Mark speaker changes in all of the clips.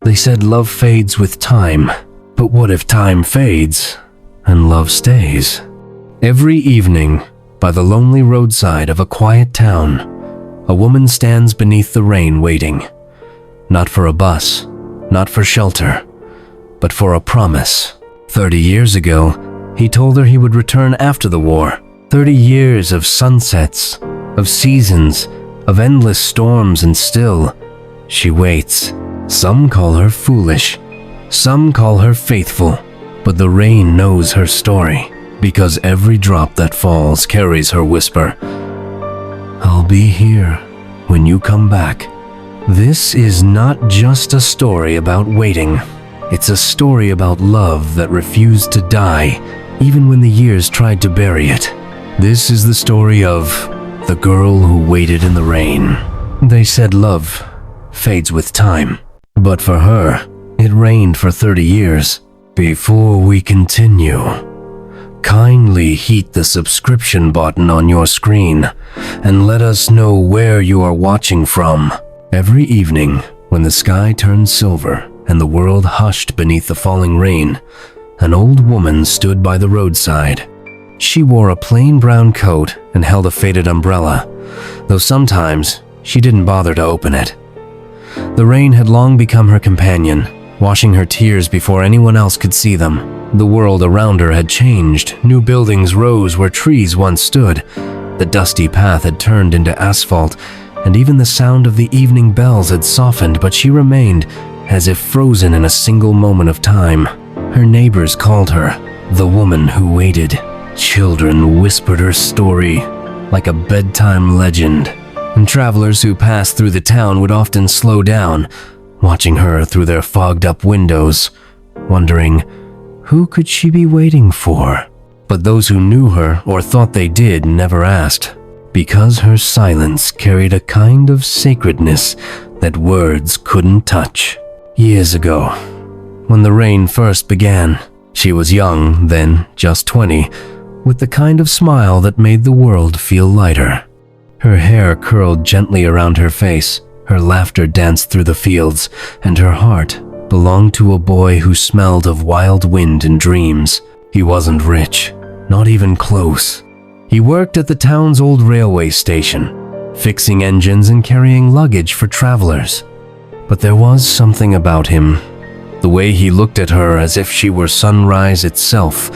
Speaker 1: They said love fades with time, but what if time fades and love stays? Every evening, by the lonely roadside of a quiet town, a woman stands beneath the rain waiting, not for a bus, not for shelter, but for a promise. 30 years ago, he told her he would return after the war. 30 years of sunsets, of seasons, of endless storms, and still, she waits. Some call her foolish, some call her faithful, but the rain knows her story, because every drop that falls carries her whisper. I'll be here when you come back. This is not just a story about waiting. It's a story about love that refused to die, even when the years tried to bury it. This is the story of the girl who waited in the rain. They said love fades with time, but for her, it rained for 30 years. Before we continue, kindly hit the subscription button on your screen and let us know where you are watching from. Every evening, when the sky turned silver and the world hushed beneath the falling rain, an old woman stood by the roadside. She wore a plain brown coat and held a faded umbrella, though sometimes she didn't bother to open it. The rain had long become her companion, washing her tears before anyone else could see them. The world around her had changed. New buildings rose where trees once stood. The dusty path had turned into asphalt, and even the sound of the evening bells had softened, but she remained as if frozen in a single moment of time. Her neighbors called her the woman who waited. Children whispered her story like a bedtime legend, and travelers who passed through the town would often slow down, watching her through their fogged-up windows, wondering, who could she be waiting for? But those who knew her or thought they did never asked, because her silence carried a kind of sacredness that words couldn't touch. Years ago, when the rain first began, she was young, then just 20, with the kind of smile that made the world feel lighter. Her hair curled gently around her face, her laughter danced through the fields, and her heart belonged to a boy who smelled of wild wind and dreams. He wasn't rich, not even close. He worked at the town's old railway station, fixing engines and carrying luggage for travelers. But there was something about him, the way he looked at her as if she were sunrise itself,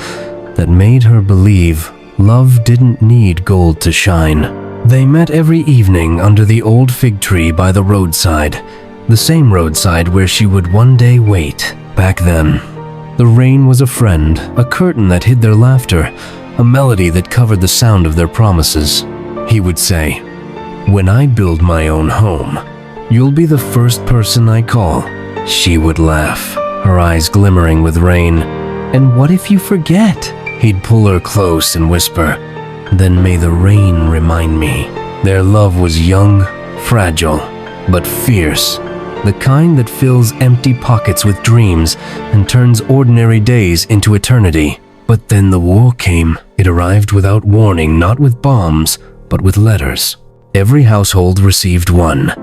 Speaker 1: that made her believe love didn't need gold to shine. They met every evening under the old fig tree by the roadside, the same roadside where she would one day wait. Back then, the rain was a friend, a curtain that hid their laughter, a melody that covered the sound of their promises. He would say, "When I build my own home, you'll be the first person I call." She would laugh, her eyes glimmering with rain. "And what if you forget?" He'd pull her close and whisper, "Then may the rain remind me." Their love was young, fragile, but fierce, the kind that fills empty pockets with dreams and turns ordinary days into eternity. But then the war came. It arrived without warning, not with bombs, but with letters. Every household received one.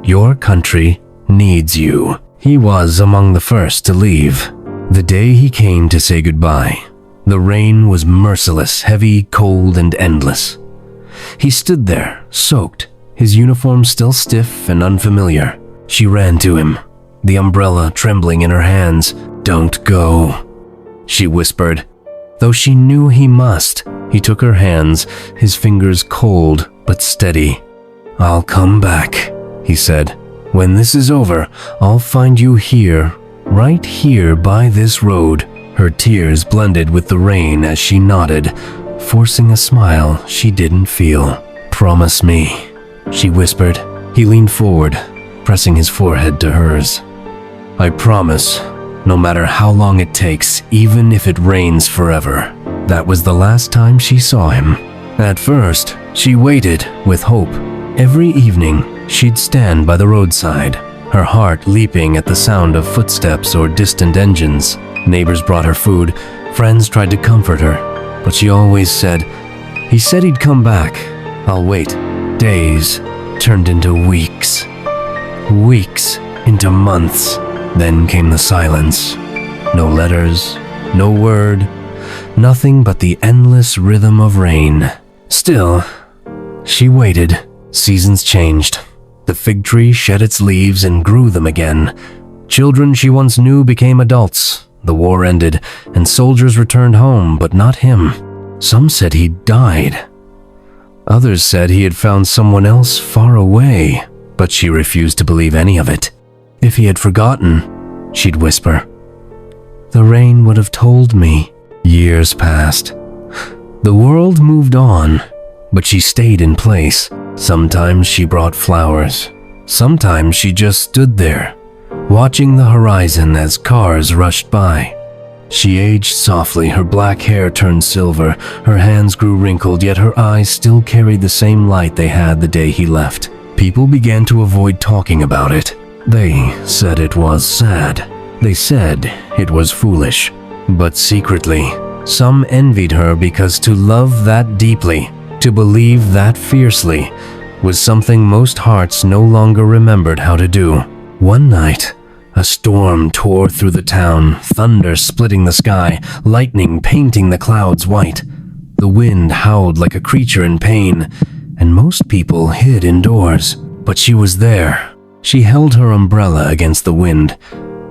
Speaker 1: "Your country needs you." He was among the first to leave. The day he came to say goodbye, the rain was merciless, heavy, cold, and endless. He stood there, soaked, his uniform still stiff and unfamiliar. She ran to him, the umbrella trembling in her hands. "Don't go," she whispered. Though she knew he must, he took her hands, his fingers cold but steady. "I'll come back," he said. "When this is over, I'll find you here, right here by this road." Her tears blended with the rain as she nodded, forcing a smile she didn't feel. "Promise me," she whispered. He leaned forward, pressing his forehead to hers. "I promise, no matter how long it takes, even if it rains forever." That was the last time she saw him. At first, she waited with hope. Every evening, she'd stand by the roadside, her heart leaping at the sound of footsteps or distant engines. Neighbors brought her food, friends tried to comfort her, but she always said, "He said he'd come back. I'll wait." Days turned into weeks, weeks into months, Then came the silence. No letters, no word, nothing but the endless rhythm of rain. Still, she waited. Seasons changed. The fig tree shed its leaves and grew them again. Children she once knew became adults. The war ended, and soldiers returned home, but not him. Some said he'd died. Others said he had found someone else far away, but she refused to believe any of it. If he had forgotten, she'd whisper, "The rain would have told me." Years passed. The world moved on, but she stayed in place. Sometimes she brought flowers. Sometimes she just stood there, watching the horizon as cars rushed by. She aged softly, her black hair turned silver, her hands grew wrinkled, yet her eyes still carried the same light they had the day he left. People began to avoid talking about it. They said it was sad. They said it was foolish. But secretly, some envied her because to love that deeply, to believe that fiercely, was something most hearts no longer remembered how to do. One night, a storm tore through the town, thunder splitting the sky, lightning painting the clouds white. The wind howled like a creature in pain, and most people hid indoors. But she was there. She held her umbrella against the wind,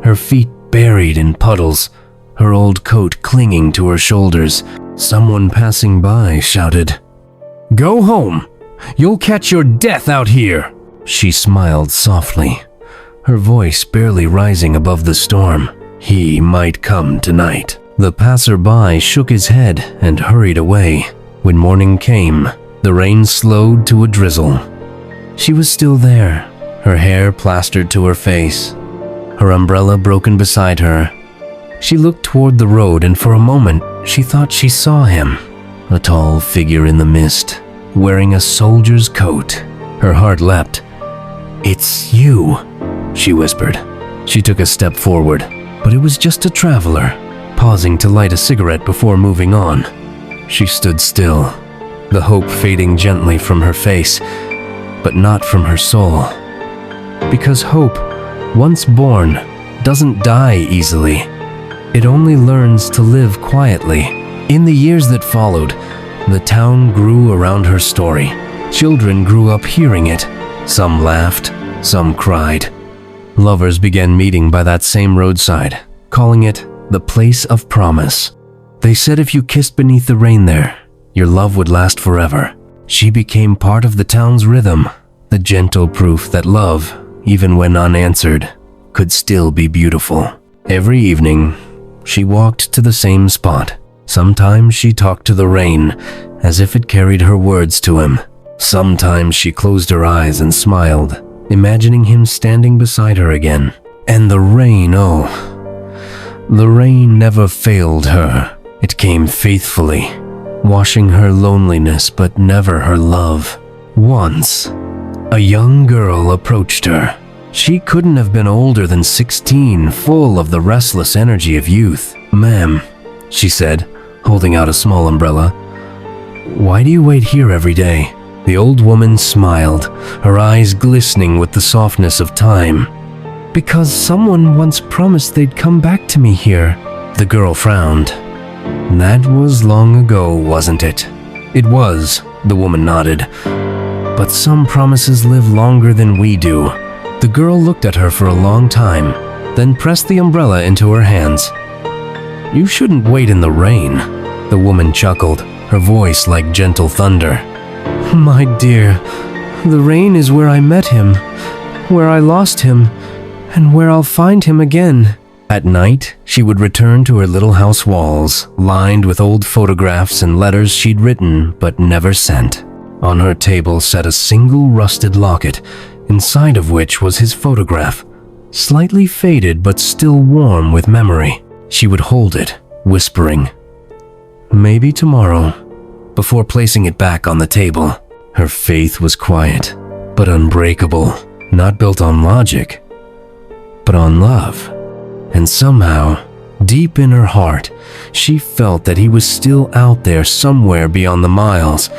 Speaker 1: her feet buried in puddles, her old coat clinging to her shoulders. Someone passing by shouted, "Go home! You'll catch your death out here!" She smiled softly, her voice barely rising above the storm. He might come tonight. The passerby shook his head and hurried away. When morning came, the rain slowed to a drizzle. She was still there, her hair plastered to her face, her umbrella broken beside her. She looked toward the road, and for a moment, she thought she saw him. A tall figure in the mist, wearing a soldier's coat. Her heart leapt. "It's you," she whispered. She took a step forward, but it was just a traveler, pausing to light a cigarette before moving on. She stood still, the hope fading gently from her face, but not from her soul. Because hope, once born, doesn't die easily. It only learns to live quietly. In the years that followed, the town grew around her story. Children grew up hearing it. Some laughed, some cried. Lovers began meeting by that same roadside, calling it the place of promise. They said if you kissed beneath the rain there, your love would last forever. She became part of the town's rhythm, the gentle proof that love, even when unanswered, could still be beautiful. Every evening, she walked to the same spot. Sometimes she talked to the rain, as if it carried her words to him. Sometimes she closed her eyes and smiled, imagining him standing beside her again. And the rain, oh, the rain never failed her. It came faithfully, washing her loneliness but never her love. Once, a young girl approached her. She couldn't have been older than 16, full of the restless energy of youth. "Ma'am," she said, holding out a small umbrella, "why do you wait here every day?" The old woman smiled, her eyes glistening with the softness of time. "Because someone once promised they'd come back to me here." The girl frowned. "That was long ago, wasn't it?" "It was," the woman nodded. "But some promises live longer than we do." The girl looked at her for a long time, then pressed the umbrella into her hands. "You shouldn't wait in the rain," the woman chuckled, her voice like gentle thunder. "My dear, the rain is where I met him, where I lost him, and where I'll find him again." At night, she would return to her little house walls, lined with old photographs and letters she'd written but never sent. On her table sat a single rusted locket, inside of which was his photograph, slightly faded but still warm with memory. She would hold it, whispering, "Maybe tomorrow," before placing it back on the table. Her faith was quiet, but unbreakable, not built on logic, but on love. And somehow, deep in her heart, she felt that he was still out there somewhere beyond the miles,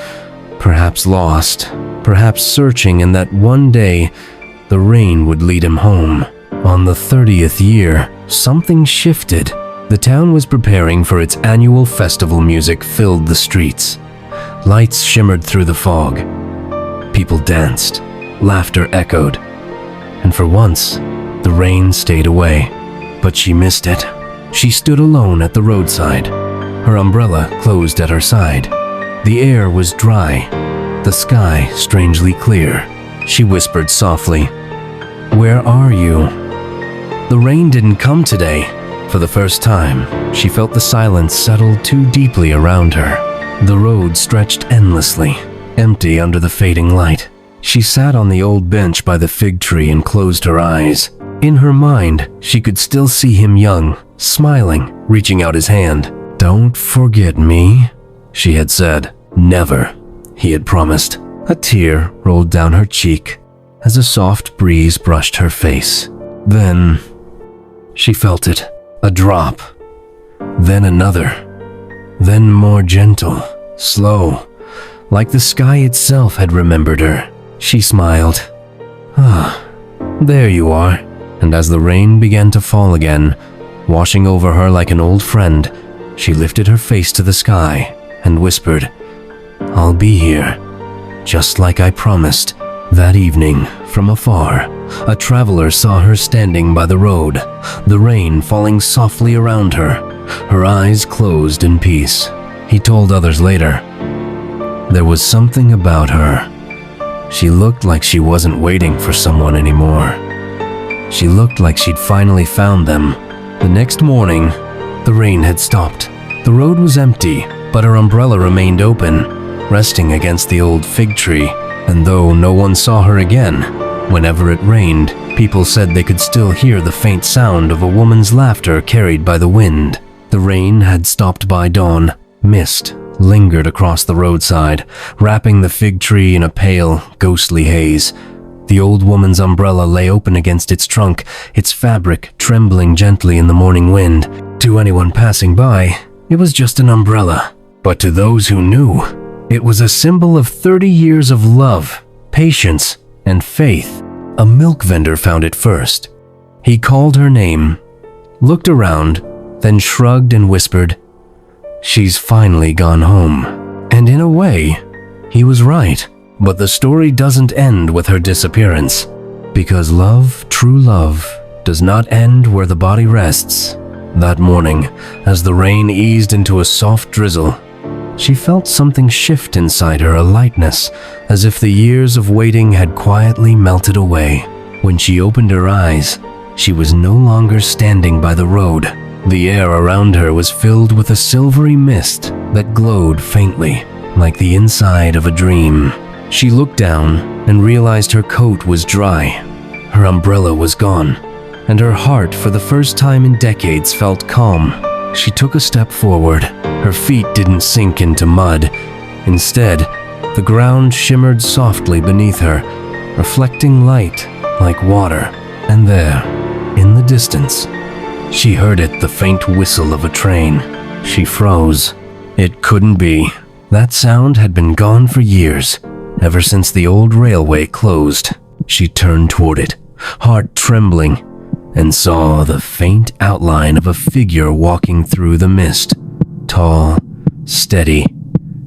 Speaker 1: perhaps lost, perhaps searching, and that one day the rain would lead him home. On the 30th year, something shifted. The town was preparing for its annual festival. Music filled the streets. Lights shimmered through the fog. People danced. Laughter echoed. And for once, the rain stayed away. But she missed it. She stood alone at the roadside, her umbrella closed at her side. The air was dry, the sky strangely clear. She whispered softly, "Where are you?" The rain didn't come today. For the first time, she felt the silence settle too deeply around her. The road stretched endlessly, empty under the fading light. She sat on the old bench by the fig tree and closed her eyes. In her mind, she could still see him young, smiling, reaching out his hand. "Don't forget me," she had said. "Never," he had promised. A tear rolled down her cheek as a soft breeze brushed her face. Then she felt it, a drop, then another, then more gentle, slow, like the sky itself had remembered her. She smiled. "Ah, there you are." And as the rain began to fall again, washing over her like an old friend, she lifted her face to the sky and whispered, "I'll be here, just like I promised." That evening, from afar, a traveler saw her standing by the road, the rain falling softly around her, her eyes closed in peace. He told others later, there was something about her. She looked like she wasn't waiting for someone anymore. She looked like she'd finally found them. The next morning, the rain had stopped. The road was empty, but her umbrella remained open, resting against the old fig tree. And though no one saw her again, whenever it rained, people said they could still hear the faint sound of a woman's laughter carried by the wind. The rain had stopped by dawn. Mist lingered across the roadside, wrapping the fig tree in a pale, ghostly haze. The old woman's umbrella lay open against its trunk, its fabric trembling gently in the morning wind. To anyone passing by, it was just an umbrella. But to those who knew, it was a symbol of 30 years of love, patience, and faith. A milk vendor found it first. He called her name, looked around, then shrugged and whispered, "She's finally gone home." And in a way, he was right. But the story doesn't end with her disappearance. Because love, true love, does not end where the body rests. That morning, as the rain eased into a soft drizzle, she felt something shift inside her, a lightness, as if the years of waiting had quietly melted away. When she opened her eyes, she was no longer standing by the road. The air around her was filled with a silvery mist that glowed faintly, like the inside of a dream. She looked down and realized her coat was dry. Her umbrella was gone, and her heart, for the first time in decades, felt calm. She took a step forward. Her feet didn't sink into mud. Instead, the ground shimmered softly beneath her, reflecting light like water. And there, in the distance, she heard it, the faint whistle of a train. She froze. It couldn't be. That sound had been gone for years. Ever since the old railway closed. She turned toward it, heart trembling, and saw the faint outline of a figure walking through the mist. Tall, steady,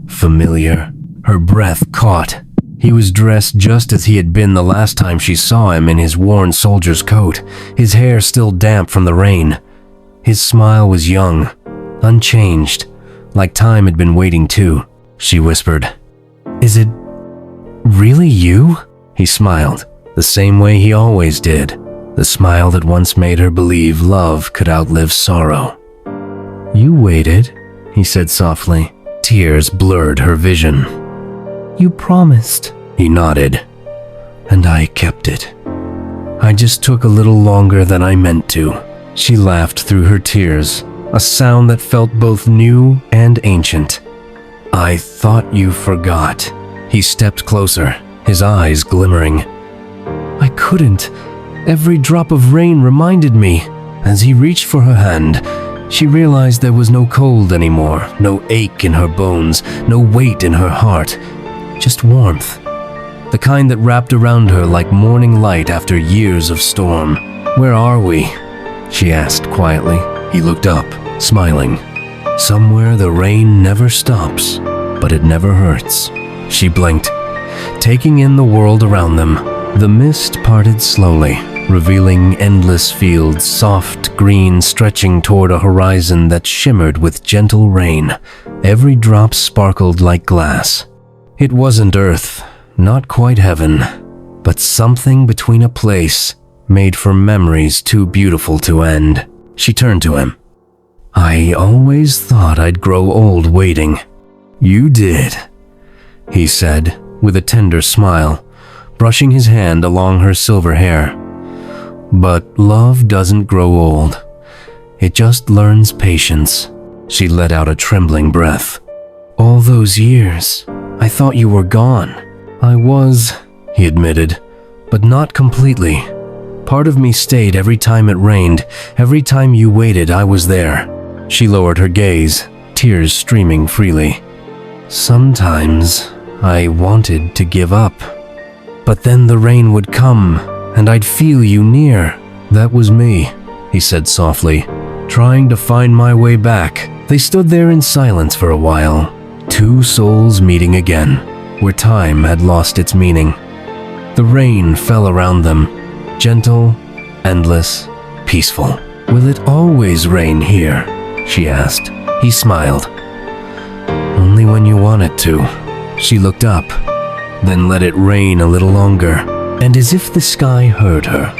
Speaker 1: familiar. Her breath caught. He was dressed just as he had been the last time she saw him, in his worn soldier's coat, his hair still damp from the rain. His smile was young, unchanged, like time had been waiting too. She whispered, "Is it really you?" He smiled, the same way he always did, the smile that once made her believe love could outlive sorrow. "You waited," he said softly. Tears blurred her vision. "You promised." He nodded. "And I kept it. I just took a little longer than I meant to." She laughed through her tears, a sound that felt both new and ancient. "I thought you forgot." He stepped closer, his eyes glimmering. "I couldn't. Every drop of rain reminded me." As he reached for her hand, she realized there was no cold anymore, no ache in her bones, no weight in her heart, just warmth. The kind that wrapped around her like morning light after years of storm. "Where are we?" she asked quietly. He looked up, smiling. "Somewhere the rain never stops, but it never hurts." She blinked, taking in the world around them. The mist parted slowly, revealing endless fields, soft green stretching toward a horizon that shimmered with gentle rain. Every drop sparkled like glass. It wasn't Earth, not quite heaven, but something between a place made for memories too beautiful to end. She turned to him. "I always thought I'd grow old waiting." "You did," he said with a tender smile, brushing his hand along her silver hair. "But love doesn't grow old. It just learns patience." She let out a trembling breath. "All those years, I thought you were gone." "I was," he admitted, "but not completely. Part of me stayed every time it rained. Every time you waited, I was there." She lowered her gaze, tears streaming freely. "Sometimes I wanted to give up. But then the rain would come, and I'd feel you near." "That was me," he said softly, "trying to find my way back." They stood there in silence for a while, two souls meeting again, where time had lost its meaning. The rain fell around them, gentle, endless, peaceful. "Will it always rain here?" she asked. He smiled. "Only when you want it to." She looked up, then let it rain a little longer, and as if the sky heard her,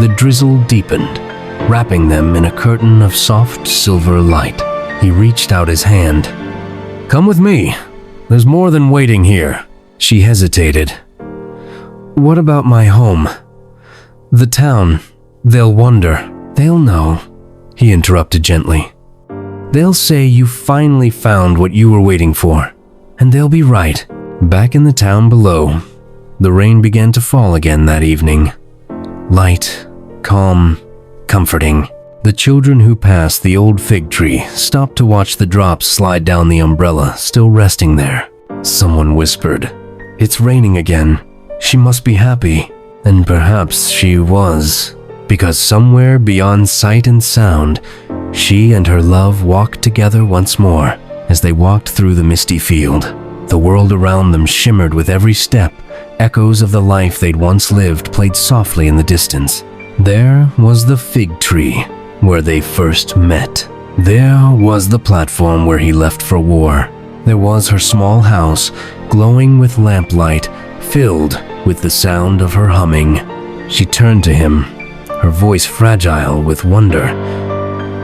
Speaker 1: the drizzle deepened, wrapping them in a curtain of soft silver light. He reached out his hand. "Come with me. There's more than waiting here." She hesitated. "What about my home? The town? They'll wonder." "They'll know," he interrupted gently. "They'll say you finally found what you were waiting for, and they'll be right." Back in the town below, the rain began to fall again that evening. Light, calm, comforting. The children who passed the old fig tree stopped to watch the drops slide down the umbrella, still resting there. Someone whispered, "It's raining again. She must be happy." And perhaps she was, because somewhere beyond sight and sound, she and her love walked together once more. As they walked through the misty field, the world around them shimmered with every step. Echoes of the life they'd once lived played softly in the distance. There was the fig tree where they first met. There was the platform where he left for war. There was her small house, glowing with lamplight, filled with the sound of her humming. She turned to him, her voice fragile with wonder.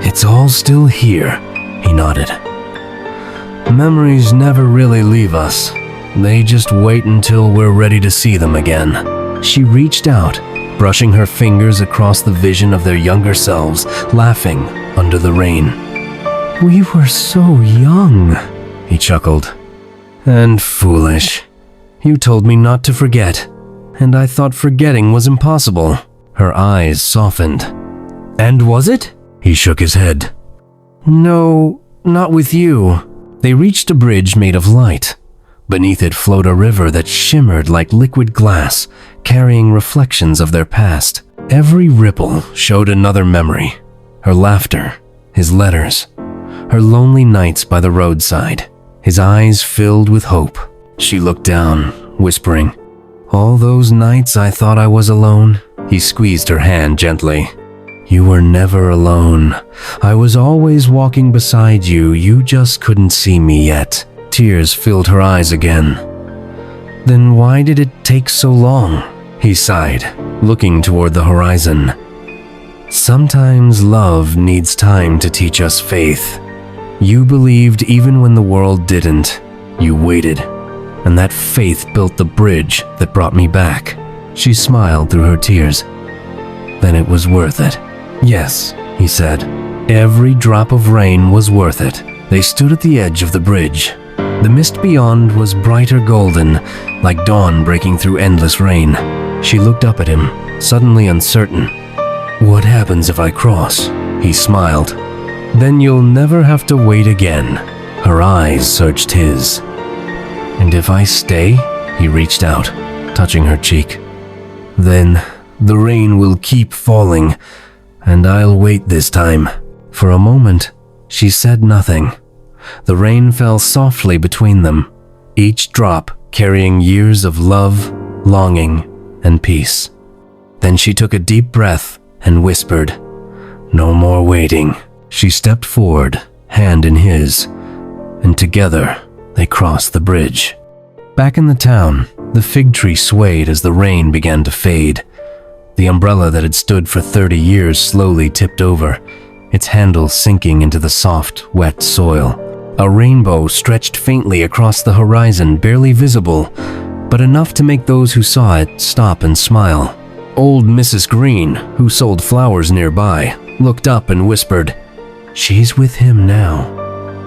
Speaker 1: "It's all still here," he nodded. "Memories never really leave us. They just wait until we're ready to see them again." She reached out, brushing her fingers across the vision of their younger selves, laughing under the rain. "We were so young," he chuckled. "And foolish. You told me not to forget, and I thought forgetting was impossible." Her eyes softened. "And was it?" He shook his head. "No, not with you." They reached a bridge made of light. Beneath it flowed a river that shimmered like liquid glass, carrying reflections of their past. Every ripple showed another memory. Her laughter, his letters, her lonely nights by the roadside. His eyes filled with hope. She looked down, whispering, "All those nights I thought I was alone." He squeezed her hand gently. "You were never alone. I was always walking beside you. You just couldn't see me yet." Tears filled her eyes again. "Then why did it take so long?" He sighed, looking toward the horizon. "Sometimes love needs time to teach us faith. You believed even when the world didn't. You waited, and that faith built the bridge that brought me back." She smiled through her tears. "Then it was worth it." "Yes," he said. "Every drop of rain was worth it." They stood at the edge of the bridge. The mist beyond was brighter golden, like dawn breaking through endless rain. She looked up at him, suddenly uncertain. "What happens if I cross?" He smiled. "Then you'll never have to wait again." Her eyes searched his. "And if I stay?" He reached out, touching her cheek. "Then The rain will keep falling, and I'll wait this time." For a moment, she said nothing. The rain fell softly between them, each drop carrying years of love, longing, and peace. Then she took a deep breath and whispered, "No more waiting." She stepped forward, hand in his, and together they crossed the bridge. Back in the town, the fig tree swayed as the rain began to fade. The umbrella that had stood for 30 years slowly tipped over, its handle sinking into the soft, wet soil. A rainbow stretched faintly across the horizon, barely visible, but enough to make those who saw it stop and smile. Old Mrs. Green, who sold flowers nearby, looked up and whispered, "She's with him now.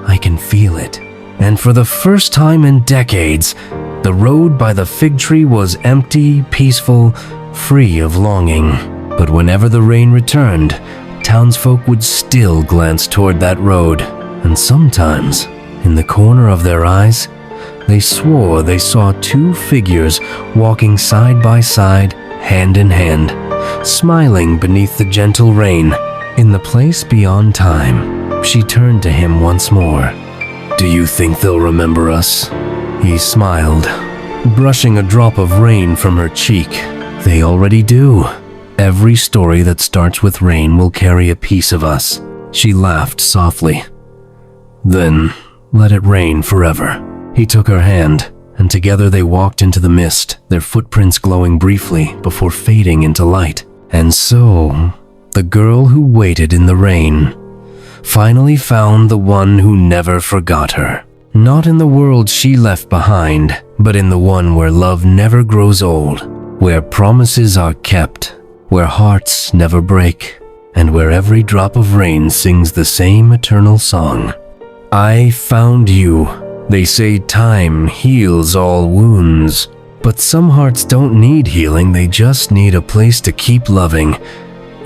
Speaker 1: I can feel it." And for the first time in decades, the road by the fig tree was empty, peaceful, free of longing. But whenever the rain returned, townsfolk would still glance toward that road, and sometimes, in the corner of their eyes, they swore they saw two figures walking side by side, hand in hand, smiling beneath the gentle rain. In the place beyond time, she turned to him once more. "Do you think they'll remember us?" He smiled, brushing a drop of rain from her cheek. "They already do. Every story that starts with rain will carry a piece of us." She laughed softly. "Then let it rain forever." He took her hand, and together they walked into the mist, their footprints glowing briefly before fading into light. And so, the girl who waited in the rain finally found the one who never forgot her. Not in the world she left behind, but in the one where love never grows old, where promises are kept, where hearts never break, and where every drop of rain sings the same eternal song. I found you. They say time heals all wounds, but some hearts don't need healing, they just need a place to keep loving,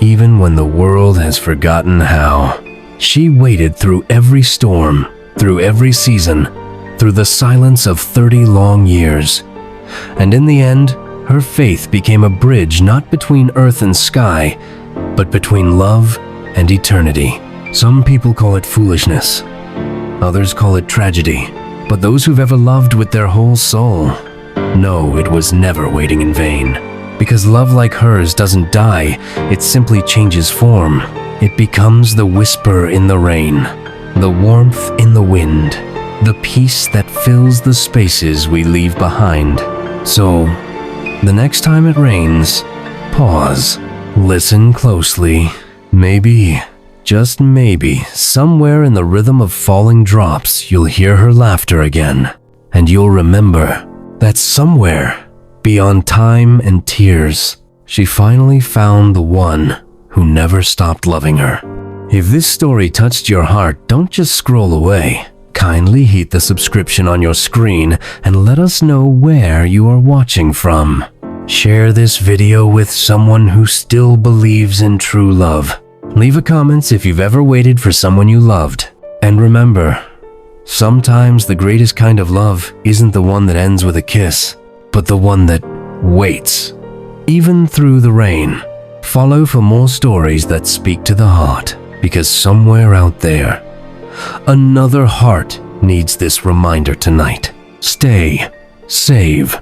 Speaker 1: even when the world has forgotten how. She waited through every storm, through every season, through the silence of 30 long years. And in the end, her faith became a bridge not between earth and sky, but between love and eternity. Some people call it foolishness. Others call it tragedy. But those who've ever loved with their whole soul know it was never waiting in vain. Because love like hers doesn't die, it simply changes form. It becomes the whisper in the rain, the warmth in the wind, the peace that fills the spaces we leave behind. So, the next time it rains, pause, listen closely. Maybe, just maybe, somewhere in the rhythm of falling drops, you'll hear her laughter again. And you'll remember that somewhere, beyond time and tears, she finally found the one who never stopped loving her. If this story touched your heart, don't just scroll away. Kindly hit the subscription on your screen and let us know where you are watching from. Share this video with someone who still believes in true love. Leave a comment if you've ever waited for someone you loved. And remember, sometimes the greatest kind of love isn't the one that ends with a kiss, but the one that waits, even through the rain. Follow for more stories that speak to the heart, because somewhere out there, another heart needs this reminder tonight. Stay, save,